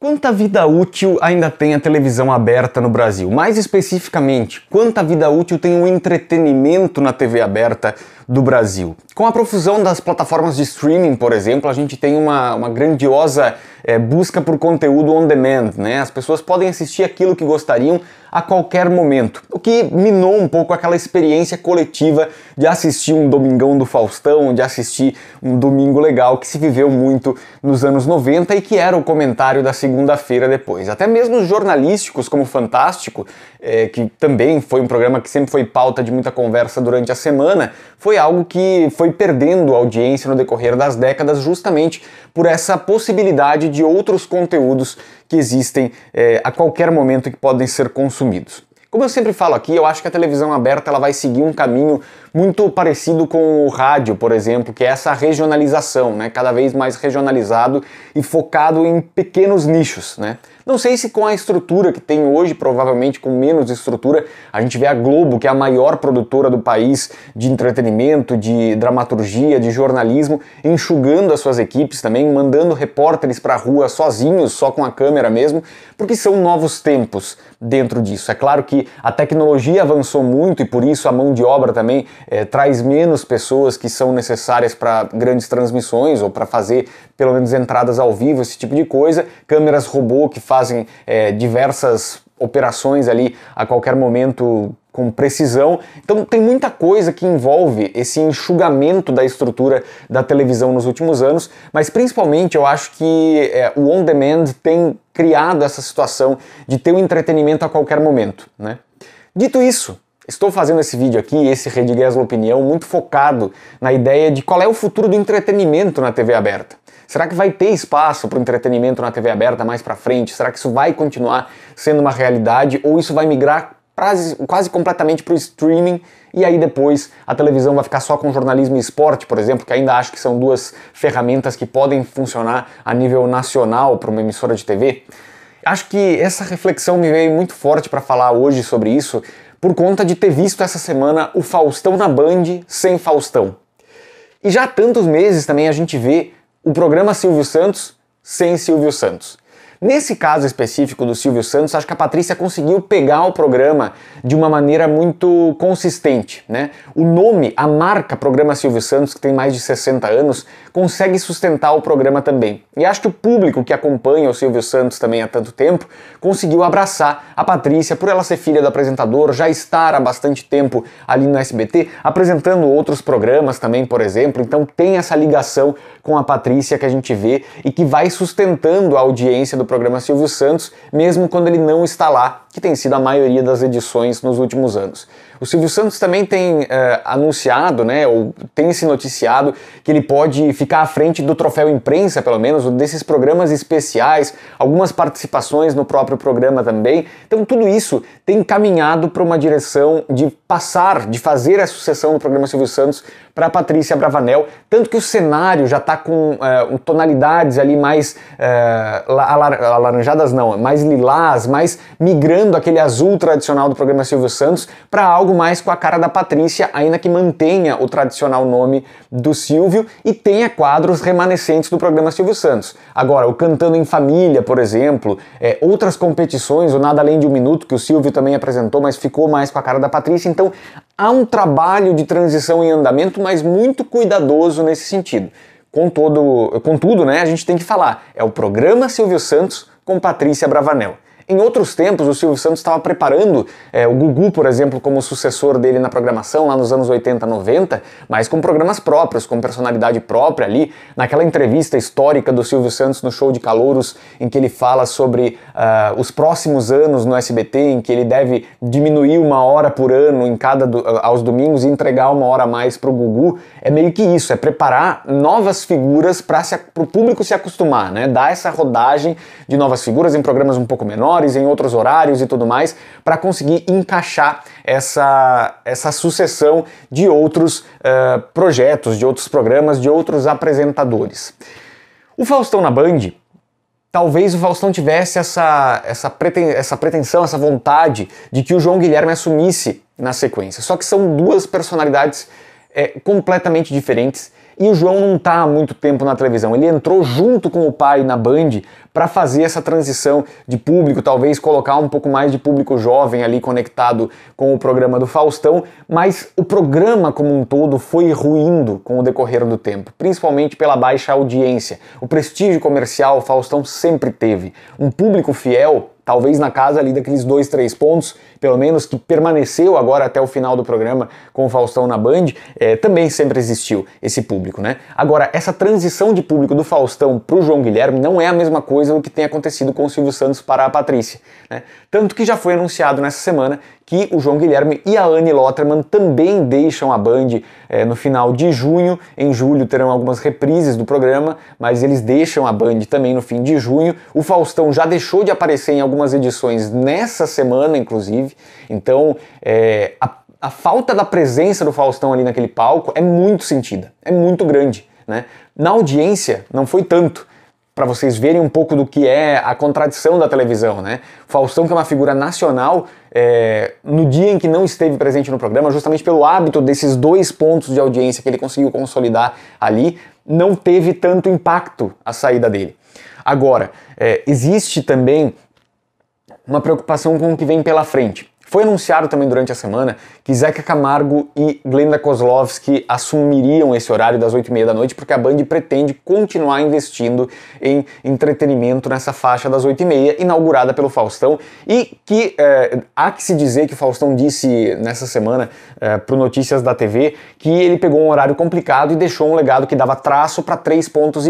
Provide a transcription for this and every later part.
Quanta vida útil ainda tem a televisão aberta no Brasil? Mais especificamente, quanta vida útil tem o entretenimento na TV aberta do Brasil? Com a profusão das plataformas de streaming, por exemplo, a gente tem uma grandiosa busca por conteúdo on demand, né? As pessoas podem assistir aquilo que gostariam a qualquer momento, o que minou um pouco aquela experiência coletiva de assistir um Domingão do Faustão, de assistir um Domingo Legal que se viveu muito nos anos 90 e que era o comentário da segunda-feira depois. Até mesmo os jornalísticos como o Fantástico, que também foi um programa que sempre foi pauta de muita conversa durante a semana, foi algo que foi perdendo audiência no decorrer das décadas justamente por essa possibilidade de outros conteúdos que existem a qualquer momento que podem ser consumidos. Como eu sempre falo aqui, eu acho que a televisão aberta ela vai seguir um caminho muito parecido com o rádio, por exemplo, que é essa regionalização, né? Cada vez mais regionalizado e focado em pequenos nichos, né? Não sei se com a estrutura que tem hoje, provavelmente com menos estrutura, a gente vê a Globo, que é a maior produtora do país de entretenimento, de dramaturgia, de jornalismo, enxugando as suas equipes também, mandando repórteres para a rua sozinhos, só com a câmera mesmo, porque são novos tempos dentro disso. É claro que a tecnologia avançou muito e por isso a mão de obra também traz menos pessoas que são necessárias para grandes transmissões ou para fazer pelo menos entradas ao vivo, esse tipo de coisa, câmeras robô que fazem diversas operações ali a qualquer momento com precisão. Então tem muita coisa que envolve esse enxugamento da estrutura da televisão nos últimos anos, mas principalmente eu acho que o on demand tem criado essa situação de ter um entretenimento a qualquer momento, né? Dito isso, estou fazendo esse vídeo aqui, esse Rede Gesla Opinião, muito focado na ideia de qual é o futuro do entretenimento na TV aberta. Será que vai ter espaço para o entretenimento na TV aberta mais para frente? Será que isso vai continuar sendo uma realidade ou isso vai migrar quase completamente para o streaming e aí depois a televisão vai ficar só com jornalismo e esporte, por exemplo, que ainda acho que são duas ferramentas que podem funcionar a nível nacional para uma emissora de TV? Acho que essa reflexão me veio muito forte para falar hoje sobre isso por conta de ter visto essa semana o Faustão na Band sem Faustão. E já há tantos meses também a gente vê o programa Silvio Santos sem Silvio Santos. Nesse caso específico do Silvio Santos, acho que a Patrícia conseguiu pegar o programa de uma maneira muito consistente, né? O nome, a marca Programa Silvio Santos, que tem mais de 60 anos, consegue sustentar o programa também. E acho que o público que acompanha o Silvio Santos também há tanto tempo conseguiu abraçar a Patrícia por ela ser filha do apresentador, já estar há bastante tempo ali no SBT, apresentando outros programas também, por exemplo. Então tem essa ligação com a Patrícia que a gente vê e que vai sustentando a audiência do programa Silvio Santos, mesmo quando ele não está lá, que tem sido a maioria das edições nos últimos anos. O Silvio Santos também tem anunciado, né, ou tem se noticiado que ele pode ficar à frente do Troféu Imprensa, pelo menos, desses programas especiais, algumas participações no próprio programa também. Então tudo isso tem caminhado para uma direção de fazer a sucessão do programa Silvio Santos para a Patrícia Bravanel, tanto que o cenário já está com tonalidades ali mais alaranjadas não, mais lilás, mais migrando aquele azul tradicional do programa Silvio Santos para algo mais com a cara da Patrícia, ainda que mantenha o tradicional nome do Silvio e tenha quadros remanescentes do programa Silvio Santos. Agora, o Cantando em Família, por exemplo, outras competições, o Nada Além de um Minuto, que o Silvio também apresentou, mas ficou mais com a cara da Patrícia, então há um trabalho de transição em andamento, mas muito cuidadoso nesse sentido. Contudo, né, a gente tem que falar, é o programa Silvio Santos com Patrícia Bravanel. Em outros tempos, o Silvio Santos estava preparando o Gugu, por exemplo, como sucessor dele na programação, lá nos anos 80, 90, mas com programas próprios, com personalidade própria ali. Naquela entrevista histórica do Silvio Santos no Show de Calouros, em que ele fala sobre os próximos anos no SBT, em que ele deve diminuir 1 hora por ano aos domingos e entregar 1 hora a mais para o Gugu, é meio que isso, é preparar novas figuras para o público se acostumar, né? Dar essa rodagem de novas figuras em programas um pouco menores, em outros horários e tudo mais, para conseguir encaixar essa sucessão de outros projetos, de outros programas, de outros apresentadores. O Faustão na Band, talvez o Faustão tivesse essa pretensão, essa vontade de que o João Guilherme assumisse na sequência. Só que são duas personalidades completamente diferentes E o João não está há muito tempo na televisão, ele entrou junto com o pai na Band para fazer essa transição de público, talvez colocar um pouco mais de público jovem ali conectado com o programa do Faustão, mas o programa como um todo foi ruindo com o decorrer do tempo, principalmente pela baixa audiência. O prestígio comercial o Faustão sempre teve, um público fiel, talvez na casa ali daqueles 2, 3 pontos, pelo menos, que permaneceu agora até o final do programa com o Faustão na Band, também sempre existiu esse público, né? Agora, essa transição de público do Faustão pro João Guilherme não é a mesma coisa do que tem acontecido com o Silvio Santos para a Patrícia, né? Tanto que já foi anunciado nessa semana que o João Guilherme e a Anne Lotterman também deixam a Band no final de junho. Em julho terão algumas reprises do programa, mas eles deixam a Band também no fim de junho. O Faustão já deixou de aparecer em algumas edições nessa semana, inclusive. Então, a falta da presença do Faustão ali naquele palco é muito sentida, é muito grande, né? Na audiência não foi tanto, para vocês verem um pouco do que é a contradição da televisão, né? O Faustão, que é uma figura nacional, no dia em que não esteve presente no programa, justamente pelo hábito desses 2 pontos de audiência que ele conseguiu consolidar ali, não teve tanto impacto a saída dele. Agora, existe também uma preocupação com o que vem pela frente. Foi anunciado também durante a semana que Zeca Camargo e Glenda Kozlovski assumiriam esse horário das 8h30 da noite, porque a Band pretende continuar investindo em entretenimento nessa faixa das 8h30, inaugurada pelo Faustão, e que há que se dizer que o Faustão disse nessa semana para o Notícias da TV que ele pegou um horário complicado e deixou um legado que dava traço para 3,5 pontos.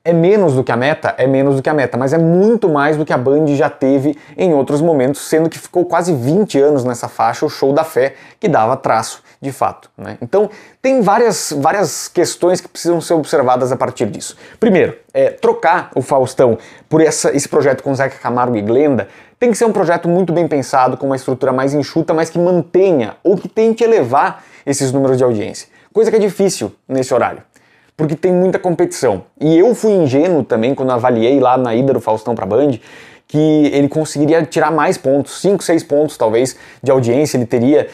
É menos do que a meta? É menos do que a meta, mas é muito mais do que a Band já teve em outros momentos, sendo que ficou quase 20 anos nessa faixa, o Show da Fé, que dava traço, de fato, né? Então, tem várias questões que precisam ser observadas a partir disso. Primeiro, trocar o Faustão por esse projeto com Zeca Camargo e Glenda tem que ser um projeto muito bem pensado, com uma estrutura mais enxuta, mas que mantenha ou que tente elevar esses números de audiência. Coisa que é difícil nesse horário, porque tem muita competição. E eu fui ingênuo também quando avaliei lá na ida do Faustão pra Band que ele conseguiria tirar mais pontos, 5, 6 pontos talvez de audiência ele teria,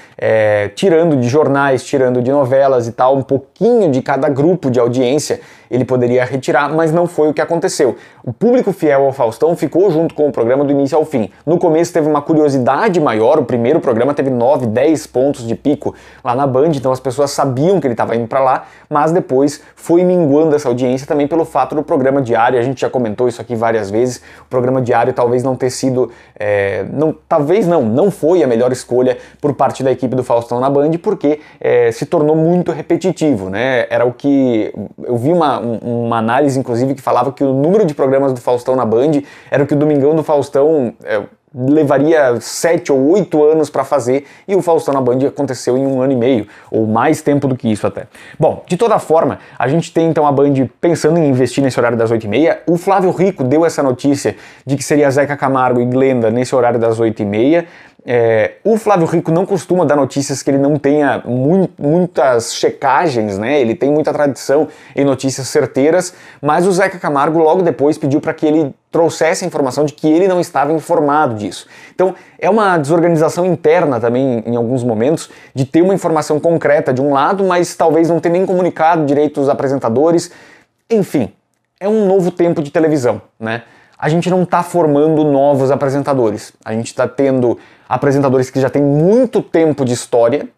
tirando de jornais, tirando de novelas e tal, um pouquinho de cada grupo de audiência ele poderia retirar, mas não foi o que aconteceu. O público fiel ao Faustão ficou junto com o programa do início ao fim. No começo teve uma curiosidade maior, o primeiro programa teve 9, 10 pontos de pico lá na Band, então as pessoas sabiam que ele estava indo para lá, mas depois foi minguando essa audiência também pelo fato do programa diário, a gente já comentou isso aqui várias vezes, o programa diário talvez não ter sido, não foi a melhor escolha por parte da equipe do Faustão na Band, porque se tornou muito repetitivo, né? Era o que, eu vi uma análise inclusive que falava que o número de programas do Faustão na Band era o que o Domingão do Faustão levaria 7 ou 8 anos para fazer, e o Faustão na Band aconteceu em 1 ano e meio, ou mais tempo do que isso até. Bom, de toda forma, a gente tem então a Band pensando em investir nesse horário das 8h30, o Flávio Rico deu essa notícia de que seria Zeca Camargo e Glenda nesse horário das 8h30, o Flávio Rico não costuma dar notícias que ele não tenha muitas checagens, né? Ele tem muita tradição em notícias certeiras, mas o Zeca Camargo logo depois pediu para que ele trouxesse a informação de que ele não estava informado disso. Então é uma desorganização interna também em alguns momentos de ter uma informação concreta de um lado, mas talvez não ter nem comunicado direito os apresentadores. Enfim, é um novo tempo de televisão, né? A gente não está formando novos apresentadores. A gente está tendo apresentadores que já têm muito tempo de história,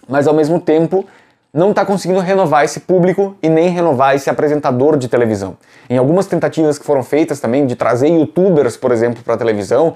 mas ao mesmo tempo não está conseguindo renovar esse público e nem renovar esse apresentador de televisão. Em algumas tentativas que foram feitas também de trazer youtubers, por exemplo, para a televisão,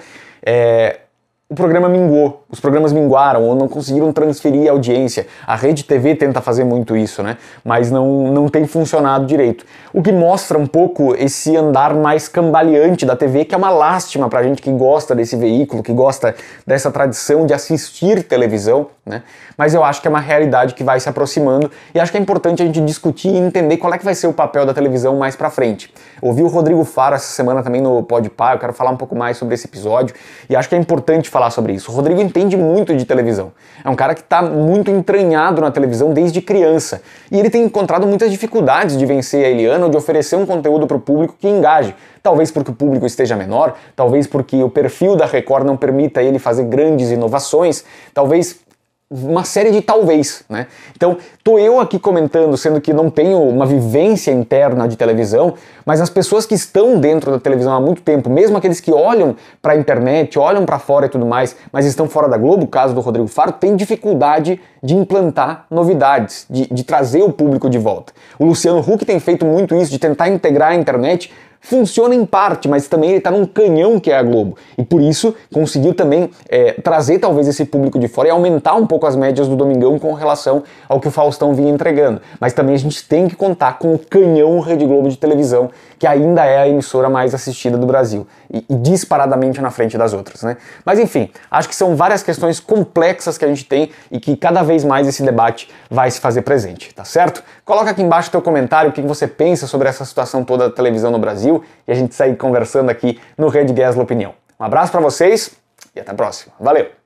o programa minguou, os programas minguaram ou não conseguiram transferir a audiência. A Rede TV tenta fazer muito isso, né? Mas não tem funcionado direito. O que mostra um pouco esse andar mais cambaleante da TV, que é uma lástima pra gente que gosta desse veículo, que gosta dessa tradição de assistir televisão, né? Mas eu acho que é uma realidade que vai se aproximando e acho que é importante a gente discutir e entender qual é que vai ser o papel da televisão mais pra frente. Ouvi o Rodrigo Faro essa semana também no Podpah, eu quero falar um pouco mais sobre esse episódio e acho que é importante falar sobre isso. O Rodrigo entende muito de televisão. É um cara que está muito entranhado na televisão desde criança. E ele tem encontrado muitas dificuldades de vencer a Eliana ou de oferecer um conteúdo para o público que engaje. Talvez porque o público esteja menor, talvez porque o perfil da Record não permita ele fazer grandes inovações, talvez uma série de talvez, né? Então, tô eu aqui comentando, sendo que não tenho uma vivência interna de televisão, mas as pessoas que estão dentro da televisão há muito tempo, mesmo aqueles que olham para a internet, olham para fora e tudo mais, mas estão fora da Globo, o caso do Rodrigo Faro, tem dificuldade de implantar novidades, de trazer o público de volta. O Luciano Huck tem feito muito isso, de tentar integrar a internet. Funciona em parte, mas também ele está num canhão que é a Globo. E por isso conseguiu também trazer talvez esse público de fora e aumentar um pouco as médias do Domingão com relação ao que o Faustão vinha entregando. Mas também a gente tem que contar com o canhão Rede Globo de televisão, que ainda é a emissora mais assistida do Brasil. E disparadamente na frente das outras, né? Mas enfim, acho que são várias questões complexas que a gente tem e que cada vez mais esse debate vai se fazer presente, tá certo? Coloca aqui embaixo o teu comentário, o que você pensa sobre essa situação toda da televisão no Brasil, e a gente segue conversando aqui no Rede Gesla Opinião. Um abraço para vocês e até a próxima. Valeu!